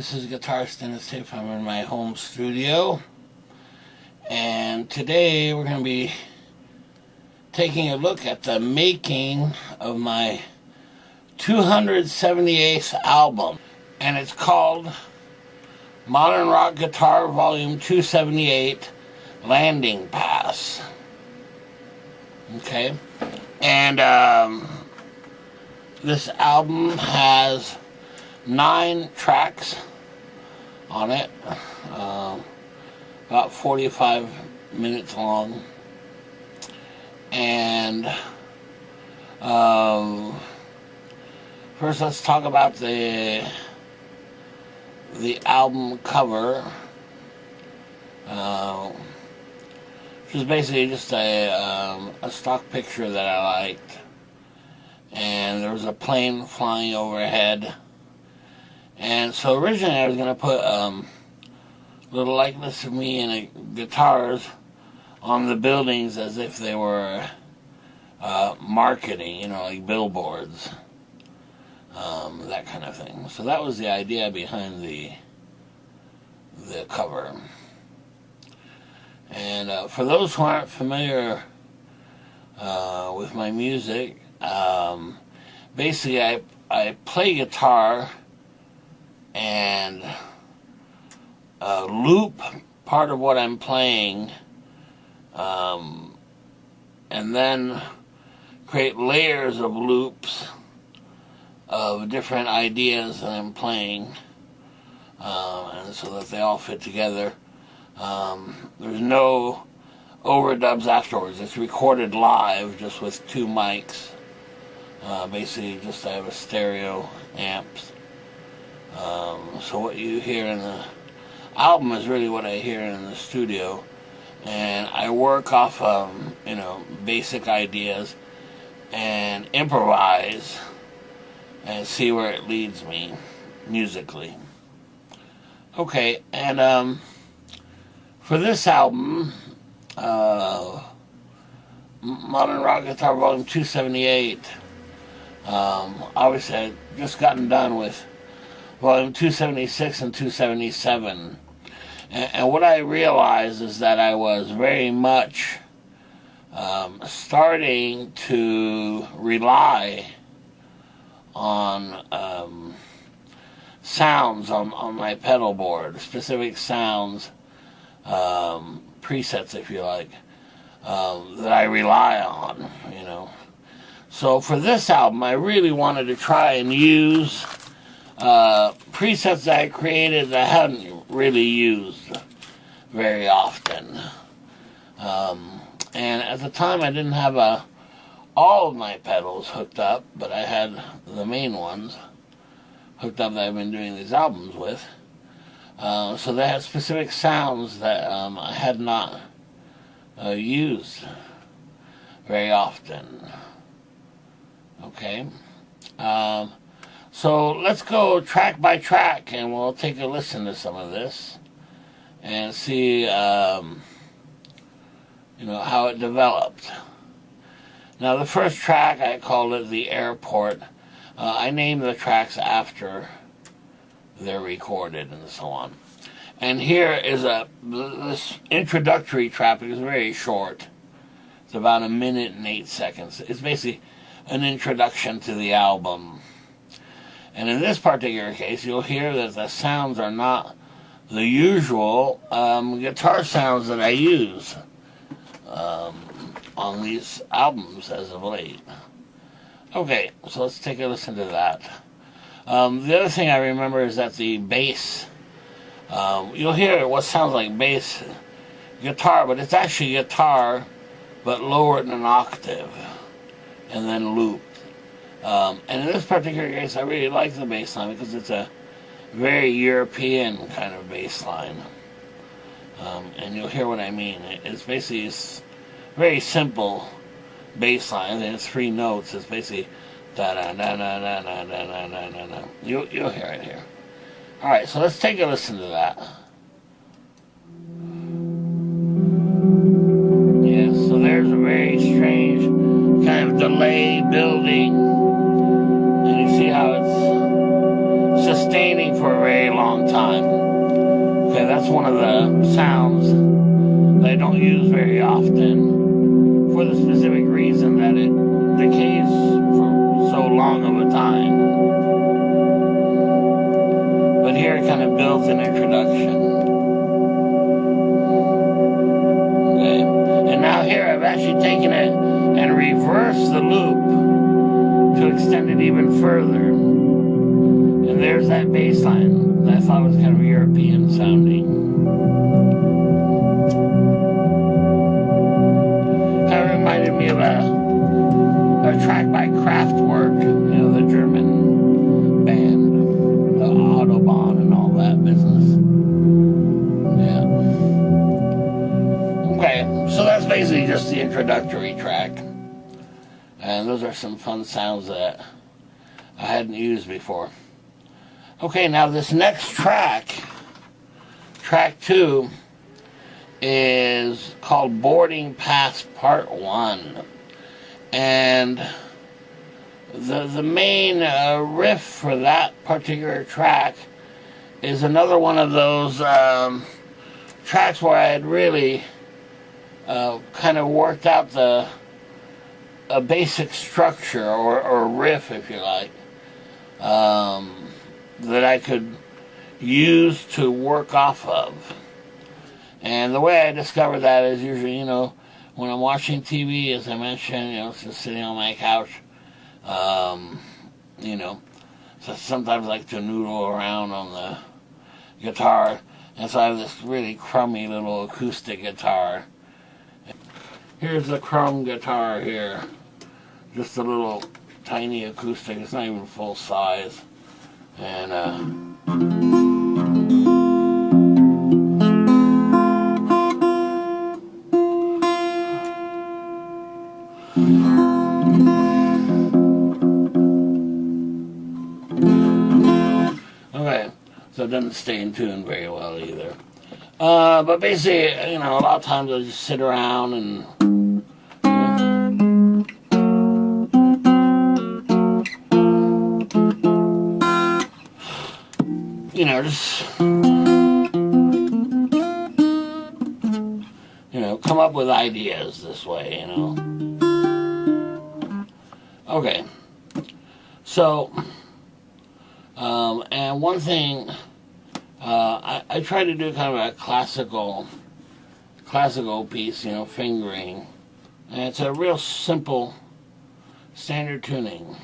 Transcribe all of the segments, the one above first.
This is Guitarist Denis Taaffe. I'm in my home studio, and today we're going to be taking a look at the making of my 278th album, and it's called Modern Rock Guitar Volume 278 Landing Pass. Okay, and this album has 9 tracks on it, about 45 minutes long, and first let's talk about the album cover, which is basically just a stock picture that I liked, and there was a plane flying overhead. And so originally I was going to put a little likeness of me and guitars on the buildings as if they were marketing, you know, like billboards, that kind of thing. So that was the idea behind the cover. And for those who aren't familiar with my music, basically I play guitar and loop part of what I'm playing, and then create layers of loops of different ideas that I'm playing, and so that they all fit together. There's no overdubs afterwards. It's recorded live just with 2 mics. Basically just I have a stereo amps. So what you hear in the album is really what I hear in the studio, and I work off you know, basic ideas and improvise and see where it leads me musically. Okay, and for this album, Modern Rock Guitar Volume 278, obviously I just gotten done with Volume 276 and 277. And what I realized is that I was very much starting to rely on sounds on my pedal board, specific sounds, presets, if you like, that I rely on, you know. So for this album, I really wanted to try and use presets that I created that I hadn't really used very often. And at the time I didn't have all of my pedals hooked up, but I had the main ones hooked up that I've been doing these albums with. So they had specific sounds that I had not used very often. Okay. So let's go track by track, and we'll take a listen to some of this and see, you know, how it developed. Now, the first track, I called it The Airport. I named the tracks after they're recorded and so on. And here is this introductory track. It's very short. It's about 1 minute and 8 seconds. It's basically an introduction to the album. And in this particular case, you'll hear that the sounds are not the usual guitar sounds that I use on these albums as of late. Okay, so let's take a listen to that. The other thing I remember is that the bass, you'll hear what sounds like bass guitar, but it's actually guitar, but lowered an octave, and then looped. And in this particular case, I really like the bass line because it's a very European kind of bass line. And you'll hear what I mean. It's basically a very simple bass line, and it's 3 notes. It's basically da-da-da-da-da-da-da-da-da-da. You'll hear it here. Alright, so let's take a listen to that. Yeah, so there's a very strange kind of delay building, and you see how it's sustaining for a very long time. one of the sounds that I don't use very often for the specific reason that it decays for so long of a time. But here it kind of builds an introduction. Okay, and now here I've actually taken it and reversed the loop to extend it even further. And there's that bass line that I thought was kind of European sounding. Kind of reminded me of a track by Kraftwerk, you know, the German band, the Autobahn and all that business. Yeah. Okay, so that's basically just the introductory track. And those are some fun sounds that I hadn't used before. Okay, now this next track, track 2, is called Boarding Pass Part 1. And the main riff for that particular track is another one of those tracks where I had really kind of worked out a basic structure or riff, if you like, that I could use to work off of. And the way I discover that is usually, you know, when I'm watching TV, as I mentioned, you know, just sitting on my couch, you know, so sometimes I like to noodle around on the guitar, and so I have this really crummy little acoustic guitar. Here's the crumb guitar here, just a little tiny acoustic, it's not even full size, and okay, so it doesn't stay in tune very well either. But basically, you know, a lot of times I just sit around and you know, just, you know, come up with ideas this way, you know. Okay, so, and one thing, I try to do kind of a classical piece, you know, fingering, and it's a real simple standard tuning.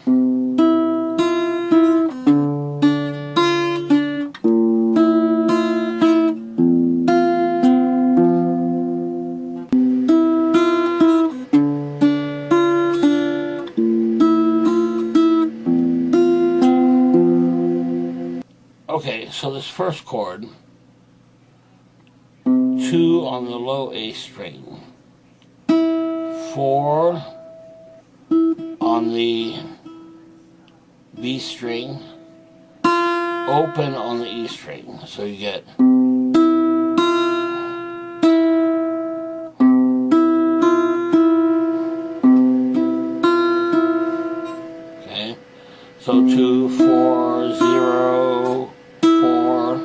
Okay, so this first chord, 2 on the low A string, 4 on the B string, open on the E string, so you get okay, so 2, 4, 0, 4.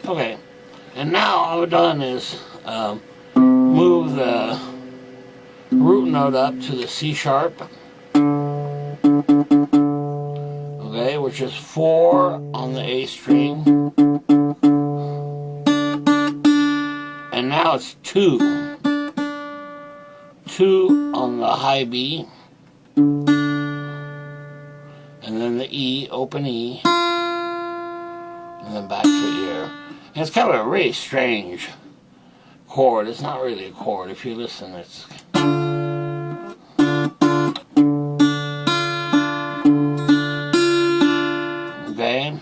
Okay, and now all I've done is move the root note up to the C sharp, okay, which is 4 on the A string, and now it's 2 on the high B, and then the E, open E, and then back to here. And it's kind of a really strange chord. It's not really a chord. If you listen, it's okay.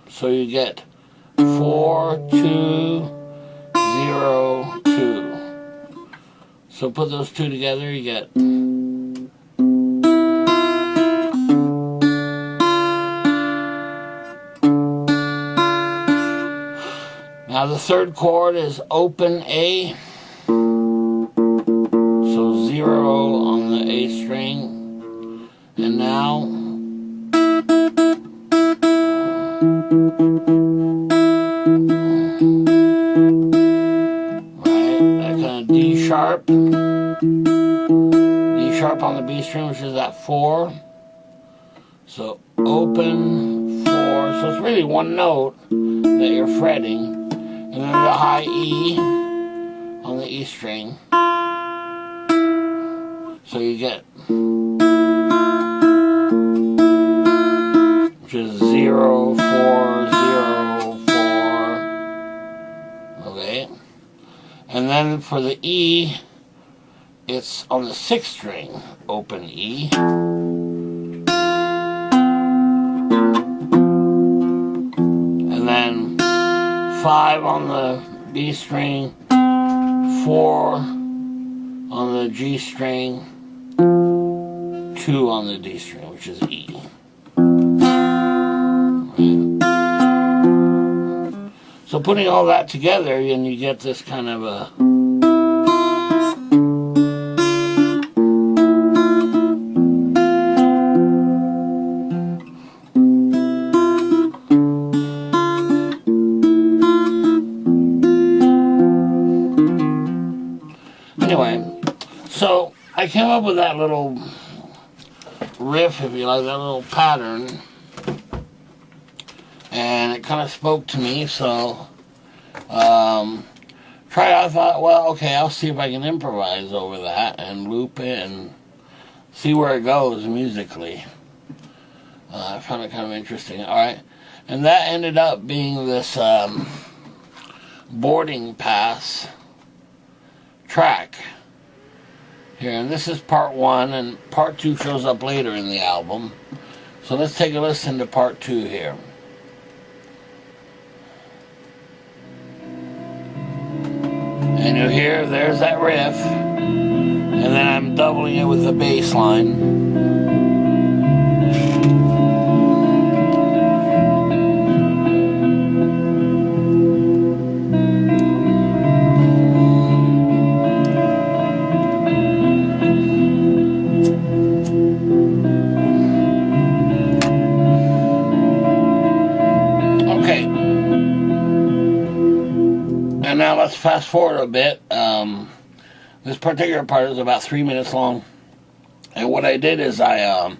So you get 4, 2, 0, 2. So put those two together, you get now the third chord is open A, so 0 on the A string, and now Right, that kind of D sharp on the B string, which is at 4. So open 4. So it's really one note that you're fretting, and then the high E on the E string. So you get, which is 0, 4, 0, 4. Okay. And then for the E, it's on the 6th string, open E. And then 5 on the B string, 4 on the G string, 2 on the D string, which is E. Right. So putting all that together, and you get this kind of a anyway, so I came up with that little riff, if you like, that little pattern, and it kind of spoke to me, so I thought, well, okay, I'll see if I can improvise over that and loop it and see where it goes musically. I found it kind of interesting. Alright, and that ended up being this boarding pass track here, and this is part 1, and part 2 shows up later in the album. So let's take a listen to part 2 here. And you'll hear there's that riff, and then I'm doubling it with the bass line. Now let's fast forward a bit. This particular part is about 3 minutes long, and what I did is I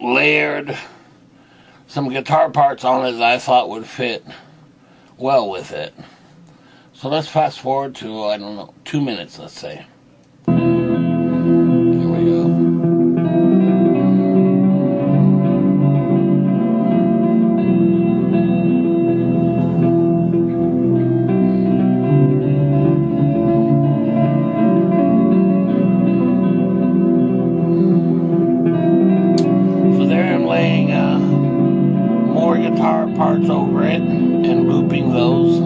layered some guitar parts on it that I thought would fit well with it. So let's fast forward to, I don't know, 2 minutes, let's say. Here we go. Guitar parts over it and looping those.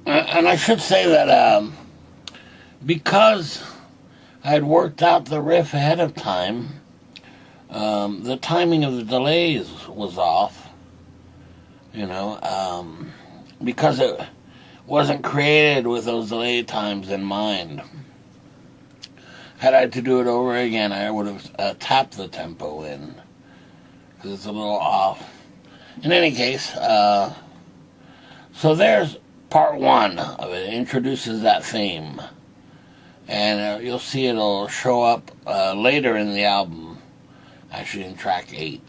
And I should say that because I had worked out the riff ahead of time, the timing of the delays was off, you know, because it wasn't created with those delay times in mind. Had I to do it over again, I would have tapped the tempo in, because it's a little off. In any case, so there's part 1 of it. It introduces that theme. And you'll see it'll show up later in the album, actually in track 8.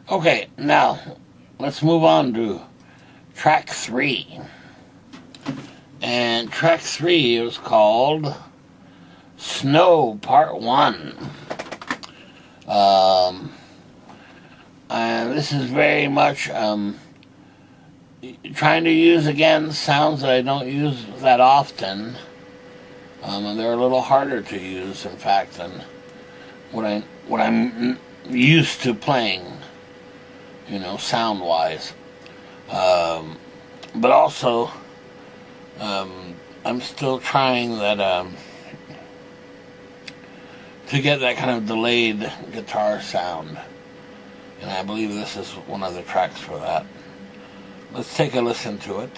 Okay, now let's move on to track 3. And track 3 is called Snow Part 1. And this is very much trying to use, again, sounds that I don't use that often. And they're a little harder to use, in fact, than what I'm used to playing, you know, sound-wise. But also, I'm still trying that to get that kind of delayed guitar sound, and I believe this is one of the tracks for that. Let's take a listen to it.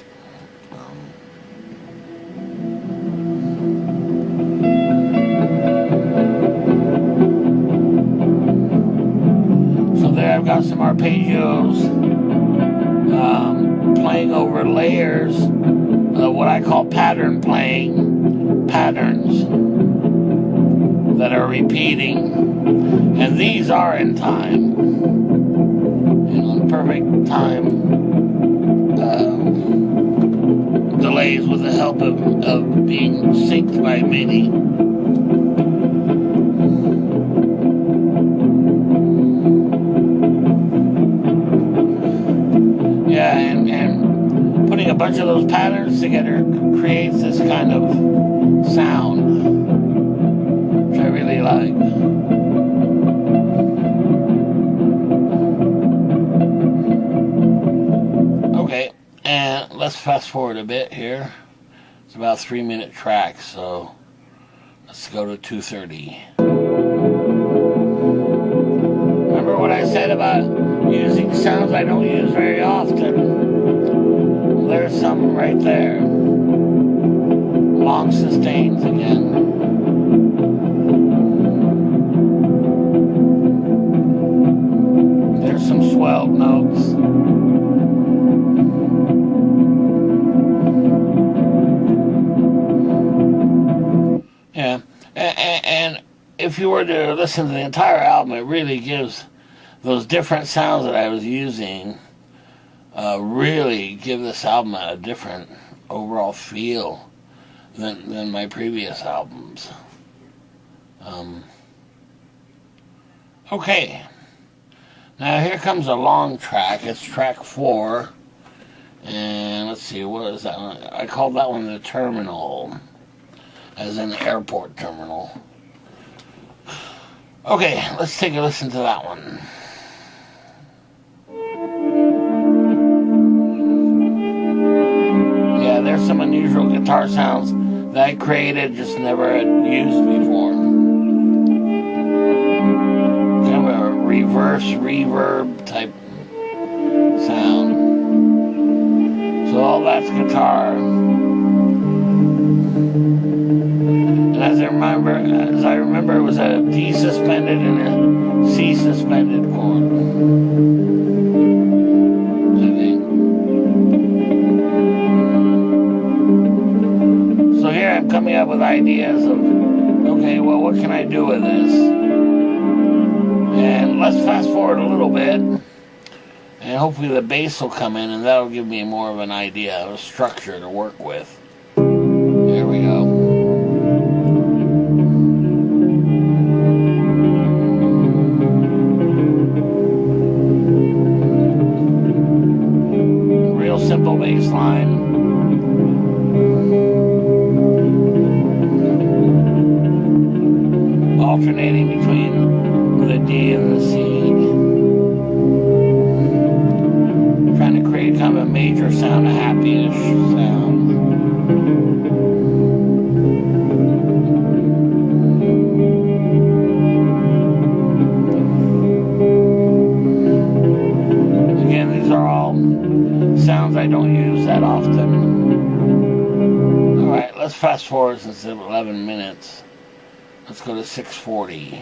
So there I've got some arpeggios playing over layers of what I call pattern playing, patterns that are repeating, and these are in time, in perfect time delays with the help of being synced by MIDI. Yeah, and putting a bunch of those patterns together creates this kind of sound, which I really like. Okay, and let's fast forward a bit here. It's about a 3-minute track, so let's go to 2:30. Remember what I said about using sounds I don't use very often? There's some right there. Long sustains again. There's some swelled notes. Yeah, and if you were to listen to the entire album, it really gives those different sounds that I was using, really give this album a different overall feel than my previous albums. Okay, now here comes a long track. It's track 4, and let's see, what is that one? I called that one the Terminal, as in the airport terminal. Okay, let's take a listen to that one. Yeah, there's some unusual guitar sounds that I created, just never had used before. Kind of a reverse reverb type sound. So all that's guitar. And as I remember, it was a D suspended and a C suspended chord, I think. So here I'm coming up with ideas of, okay, well, what can I do with this? And let's fast forward a little bit, and hopefully the bass will come in, and that'll give me more of an idea of a structure to work with. There we go. Simple bass line. Alternating between the D and the C. Trying to create kind of a major sound, a happy-ish sound. Again, these are all sounds I don't use that often. Alright, let's fast forward since it's 11 minutes. Let's go to 6:40.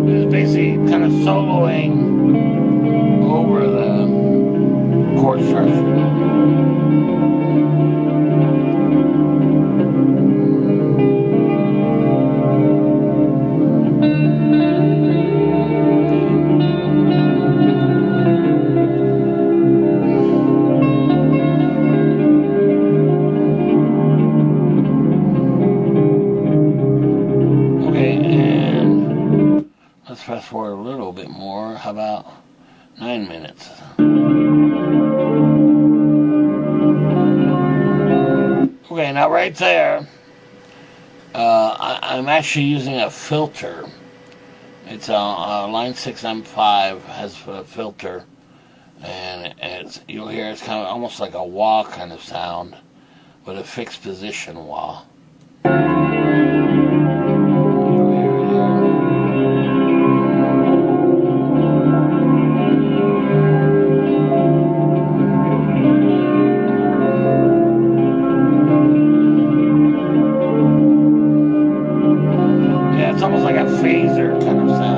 It's basically kind of soloing over the chord structure. Fast forward a little bit more. How about 9 minutes? Okay, now right there, I'm actually using a filter It's a line 6 M5, has a filter, and you'll hear it's kind of almost like a wah kind of sound, with a fixed position wah. Yeah, it's almost like a phaser kind of sound.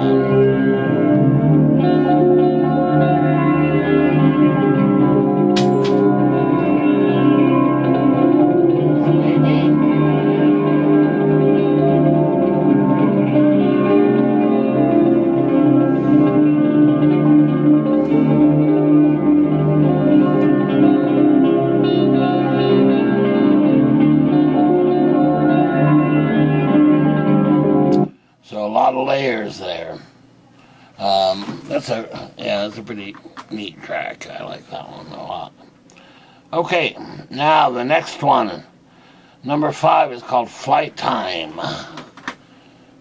So a lot of layers there. That's a pretty neat track. I like that one a lot. Okay, now the next one, number 5, is called Flight Time,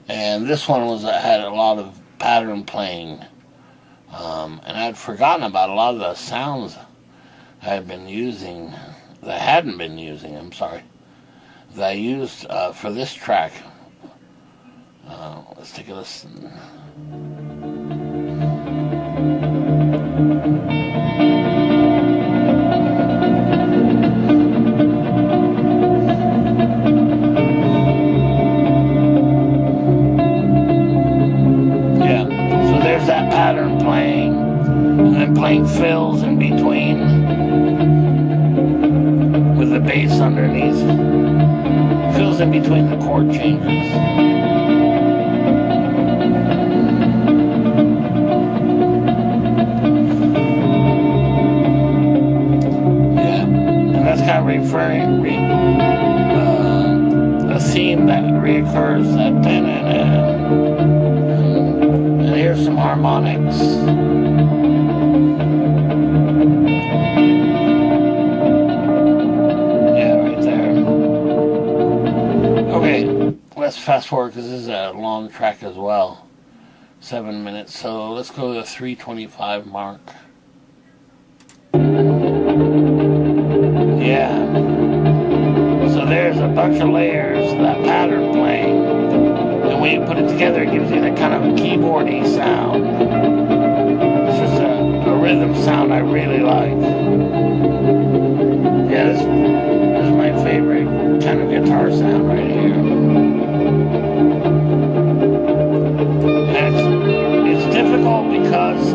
and this one had a lot of pattern playing, and I'd forgotten about a lot of the sounds I had been using, that I hadn't been using. That I used for this track. Let's take a listen. Yeah, so there's that pattern playing, and then playing fills in between with the bass underneath. Fills in between the chord changes. Kind of referring a theme that reoccurs, that and here's some harmonics. Yeah, right there. Okay, let's fast forward because this is a long track as well, 7 minutes. So let's go to the 3:25 mark. Yeah, so there's a bunch of layers of that pattern playing, and when you put it together, it gives you that kind of a keyboardy sound. It's just a rhythm sound I really like. Yeah, this is my favorite kind of guitar sound right here. And it's difficult because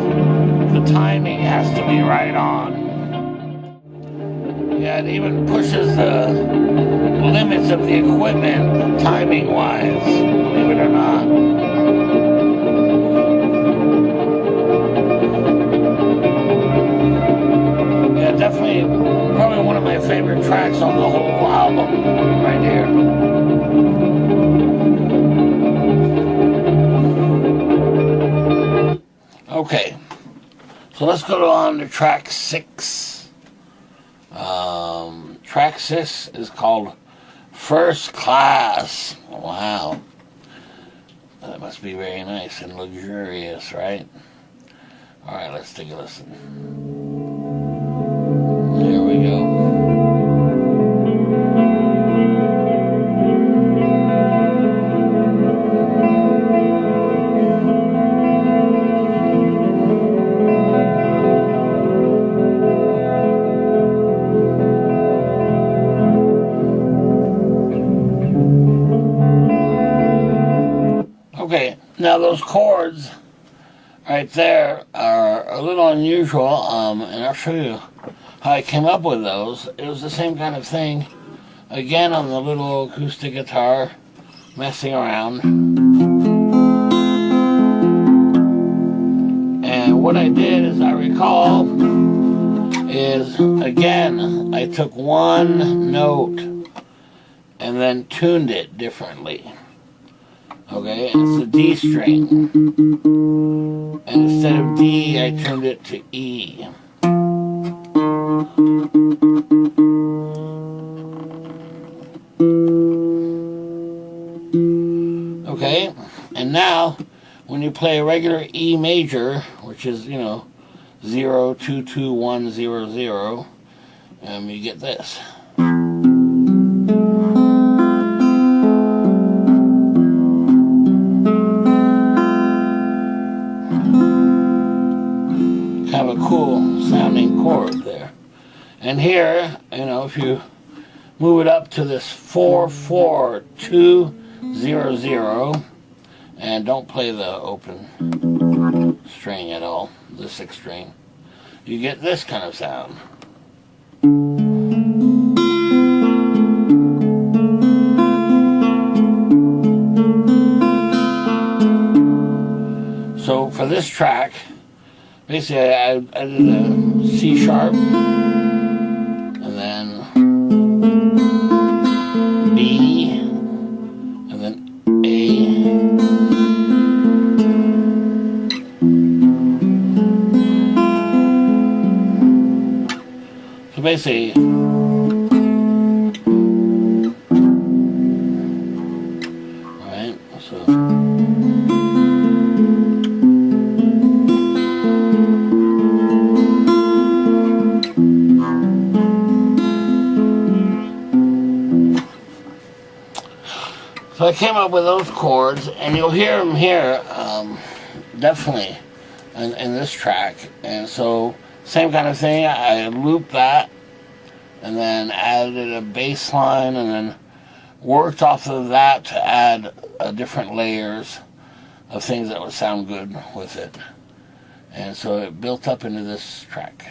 the timing has to be right on. Yeah, it even pushes the limits of the equipment, timing-wise, believe it or not. Yeah, definitely, probably one of my favorite tracks on the whole album, right here. Okay, so let's go on to track 6. Track 6 is called First Class. Wow. That must be very nice and luxurious, right? Alright, let's take a listen. Here we go. Okay, now those chords right there are a little unusual, and I'll show you how I came up with those. It was the same kind of thing, again on the little acoustic guitar, messing around. And what I did, as I recall, is, again, I took one note and then tuned it differently. Okay, and it's a D string. And instead of D, I turned it to E. Okay, and now, when when you play a regular E major, which is, 0 2 2 1 0 0, you get this. Kind of a cool sounding chord there. And here, if you move it up to this 4 4 2 0 0, and don't play the open string at all, the 6th string, you get this kind of sound. So for this track, basically I did a C sharp, and then B, and then A, so basically, right, so I came up with those chords, and you'll hear them here, definitely, in this track. And so, same kind of thing, I looped that, and then added a bass line, and then worked off of that to add different layers of things that would sound good with it. And so it built up into this track.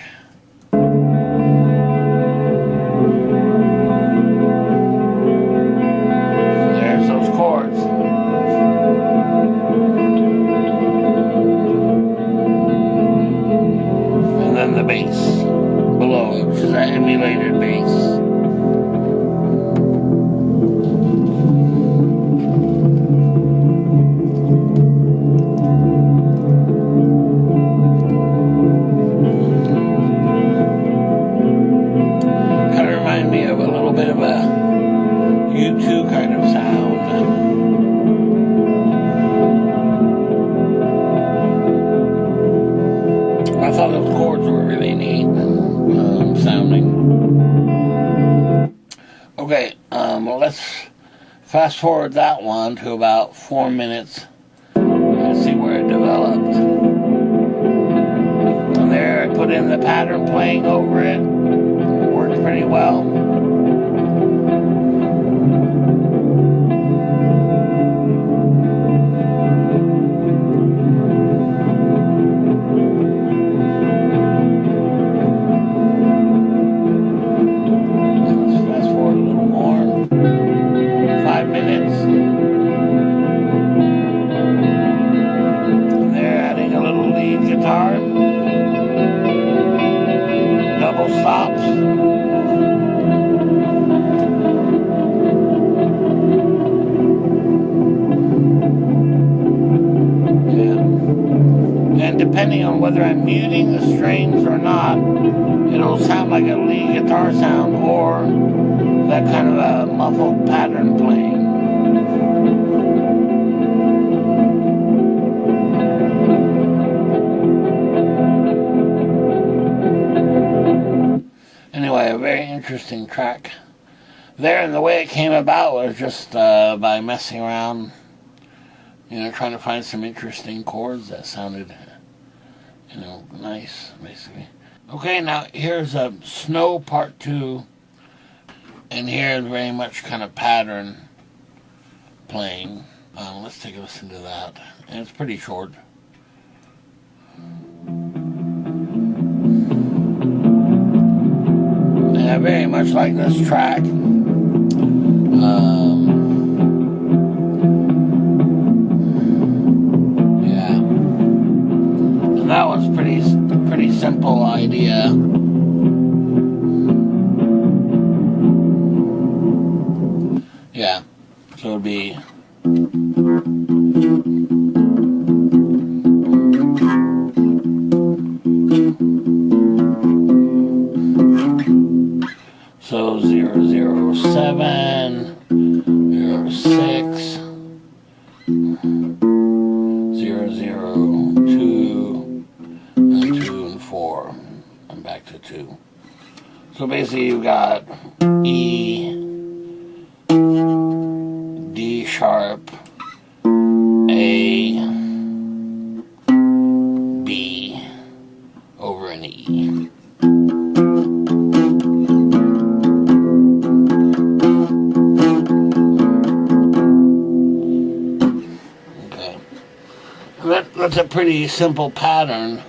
The bass below it, which is an emulated bass. Kind of remind me of a little bit of a U2 kind of sound. I thought those chords were really neat sounding. Okay, well, let's fast forward that one to about 4 minutes and see where it developed. And there I put in the pattern playing over it. It worked pretty well. Double stops. Yeah. And depending on whether I'm muting the strings or not, it'll sound like a lead guitar sound or that kind of a muffled pattern playing. Anyway, a very interesting track there, and the way it came about was just by messing around, trying to find some interesting chords that sounded, nice, basically. Okay, now here's a Snow Part 2, and here's very much kind of pattern playing. Let's take a listen to that, and it's pretty short. I very much like this track. Yeah, and that was pretty simple idea. Yeah, so it'd be. So 007, 06, 00. back to 2. So basically you've got E, D sharp, A, B, over an E. Okay. That's a pretty simple pattern,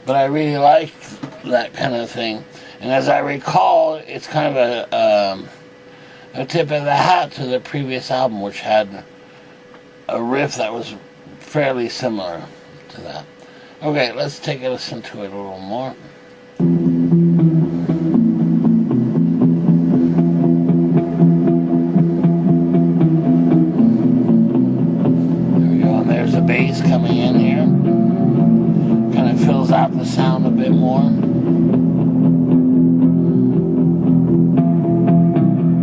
but I really like that kind of thing. And as I recall, it's kind of a tip of the hat to the previous album, which had a riff that was fairly similar to that. Okay, let's take a listen to it a little more. There we go, and there's the bass coming in here. Kind of fills out the sound a bit more.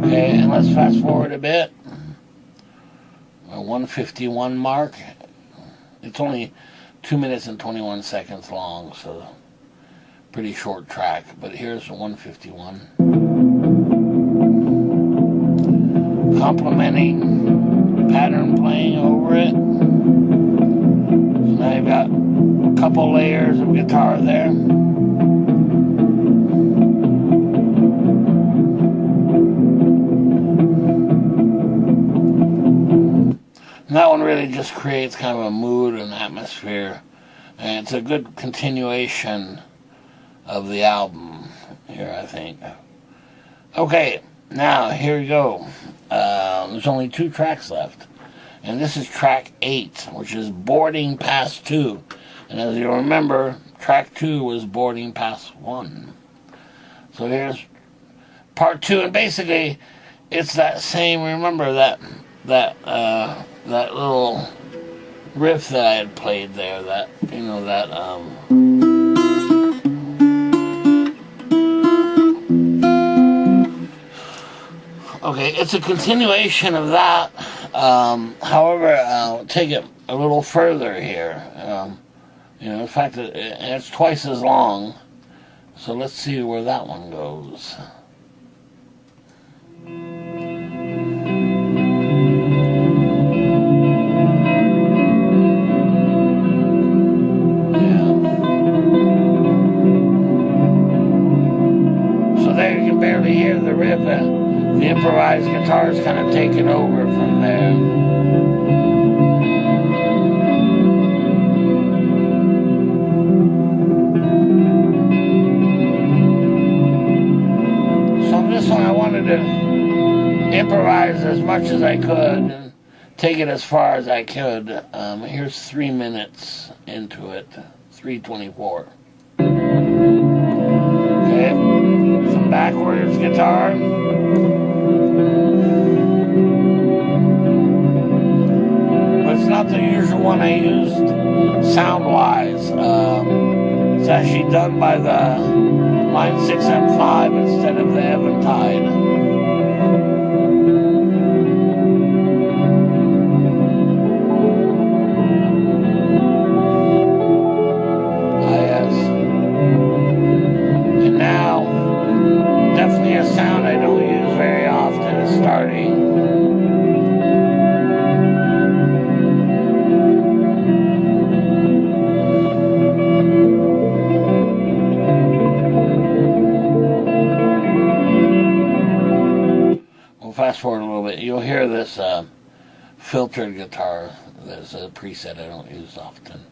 Okay, and let's fast forward a bit. A 151 mark. It's only 2 minutes and 21 seconds long, so pretty short track. But here's 151. Complementing pattern playing over it. So now you've got a couple layers of guitar there. And that one really just creates kind of a mood and atmosphere. And it's a good continuation of the album here, I think. Okay, now here we go. There's only 2 tracks left. And this is track 8, which is Boarding Pass 2. And as you remember, track 2 was Boarding Pass 1. So here's part 2. And basically, it's that same, remember that little riff that I had played there, that, you know, that, okay, it's a continuation of that. However, I'll take it a little further here. You know, in fact, it's twice as long. So let's see where that one goes. Barely hear the riff. The improvised guitar is kind of taking over from there. So on this one I wanted to improvise as much as I could and take it as far as I could. Here's 3 minutes into it, 3:24. Okay. Some backwards guitar. But it's not the usual one I used sound-wise. It's actually done by the line 6M5 instead of the Eventide. Definitely a sound I don't use very often is starting. We'll fast forward a little bit. You'll hear this filtered guitar. There's a preset I don't use often.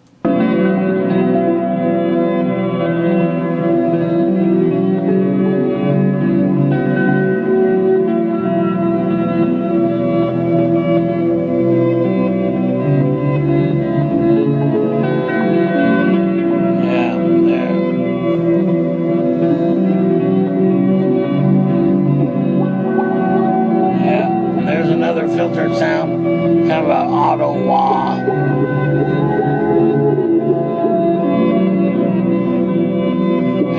Filtered sound, kind of an auto wah.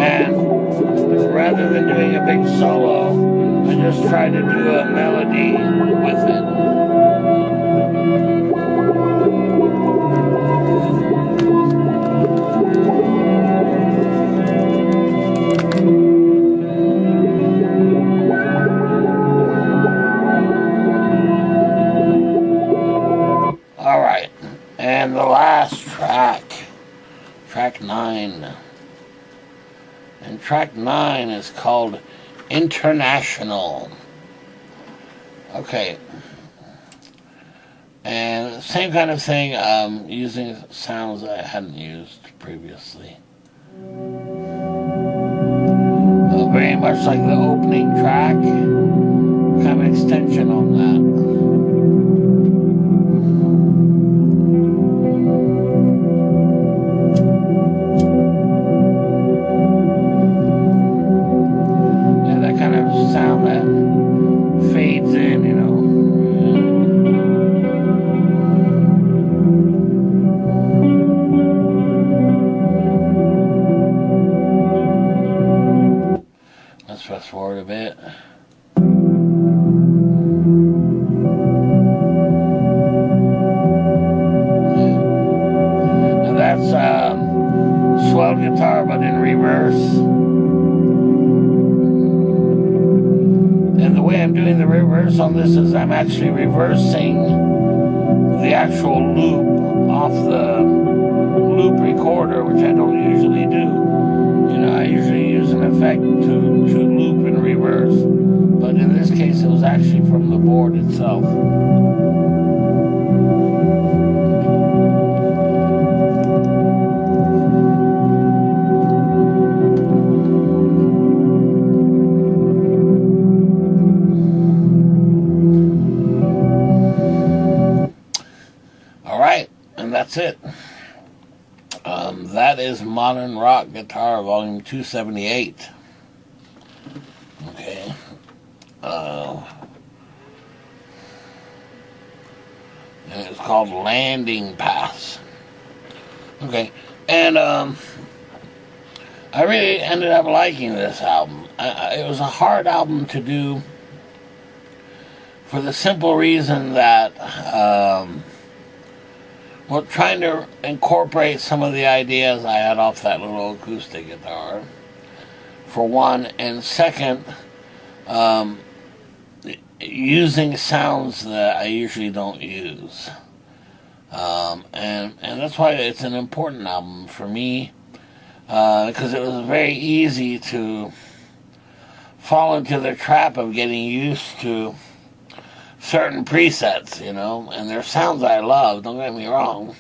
And rather than doing a big solo, I just try to do a melody with it. track 9 is called International. Okay. And same kind of thing, using sounds I hadn't used previously. Very much like the opening track, kind of extension on that. Sound that fades in, you know. Let's fast forward a bit. Now that's swell guitar, but in reverse. And the way I'm doing the reverse on this is I'm actually reversing the actual loop off the loop recorder, which I don't usually do. You know, I usually use an effect to loop in reverse. But in this case, it was actually from the board itself. And that's it. That is Modern Rock Guitar Volume 278. Okay. And it's called Landing Pass. Okay. And I really ended up liking this album. It was a hard album to do for the simple reason that well, trying to incorporate some of the ideas I had off that little acoustic guitar, for one, and second, using sounds that I usually don't use. And that's why it's an important album for me, because it was very easy to fall into the trap of getting used to certain presets, you know, and they're sounds I love, don't get me wrong.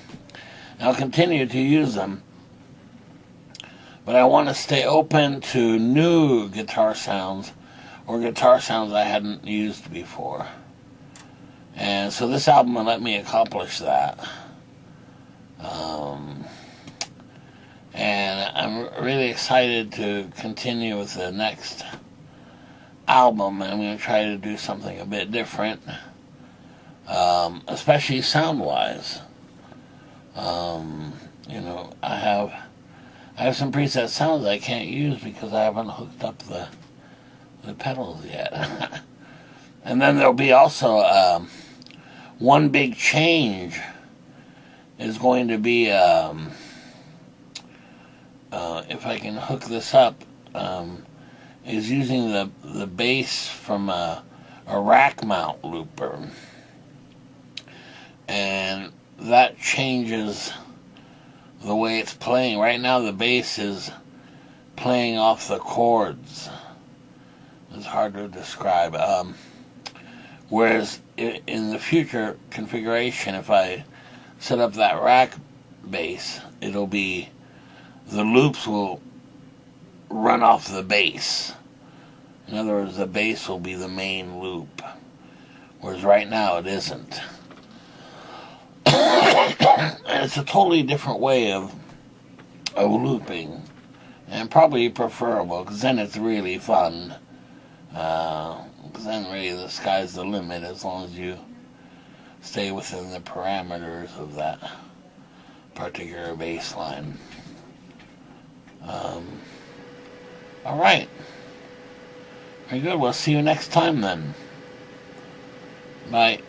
I'll continue to use them. But I want to stay open to new guitar sounds, or guitar sounds I hadn't used before. And so this album will let me accomplish that. And I'm really excited to continue with the next album. I'm going to try to do something a bit different, especially sound-wise. You know, I have some preset sounds I can't use because I haven't hooked up the pedals yet. And then there'll be also one big change is going to be if I can hook this up, is using the bass from a rack mount looper, and that changes the way it's playing. Right now the bass is playing off the chords. It's hard to describe. Whereas in the future configuration, if I set up that rack bass, it'll be, the loops will run off the bass. In other words, the bass will be the main loop, whereas right now it isn't. And it's a totally different way of looping, and probably preferable, because then it's really fun. Because then really the sky's the limit as long as you stay within the parameters of that particular bass line. Alright. Very good. We'll see you next time then. Bye.